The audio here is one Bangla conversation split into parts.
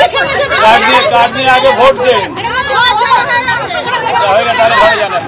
4 দিন আগে ভোট দেন হয়ে গেছে, তাহলে ভয় জানেন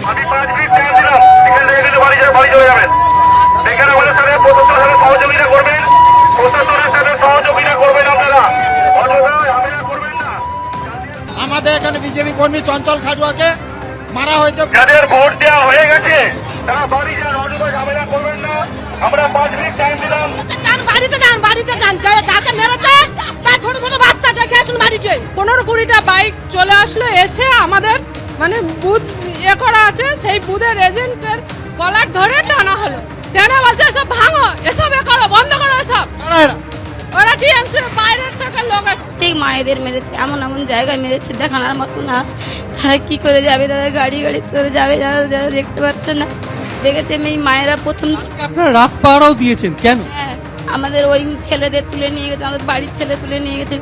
আমি 5 মিনিট টাইম দিলাম, এখান থেকে কিন্তু বাড়ি চলে যাবেন। এখানে আমাদের সাথে প্রশাসনের সাথে সহযোগিতা করবেন, প্রশাসনের সাথে সহযোগিতা করবেন আপনারা, অন্যথায় ঝামেলা করবেন না। আমাদের এখানে বিজেপি কর্মী চঞ্চল খাটুয়াকে মারা হয়েছে। যাদের ভোট দেওয়া হয়ে গেছে তারা বাড়ি যান, অন্যথায় ঝামেলা করবেন না। আমরা 5 মিনিট টাইম দিলাম। বাড়িতে যান যাকে মেরেছে তার ছোট ছোট বাচ্চা দেখে আসুন বাড়িতে। 15-20টা বাইক চলে আসলো, এসে আমাদের মানে বুথ করা আছে, সেই বুথের এজেন্টের কলার ধরে টানা হলো। টেনে বলছে এসব ভাঙো, এসব করো, বন্ধ করো এসব। ওরা টিএমসি বাইরের থেকে লোক আসছে। মায়েদের মেরেছে, এমন এমন জায়গায় মেরেছে দেখানোর মতো না। তারা কি করে যাবে, তাদের গাড়ি করে যাবে, যারা দেখতে পাচ্ছেন না। দেখেছে এই মায়েরা প্রথম আপনারা রাত পাহারাও দিয়েছেন কেন? আমাদের ওই ছেলেদের তুলে নিয়ে গেছে, আমাদের বাড়ির ছেলে তুলে নিয়ে গেছে।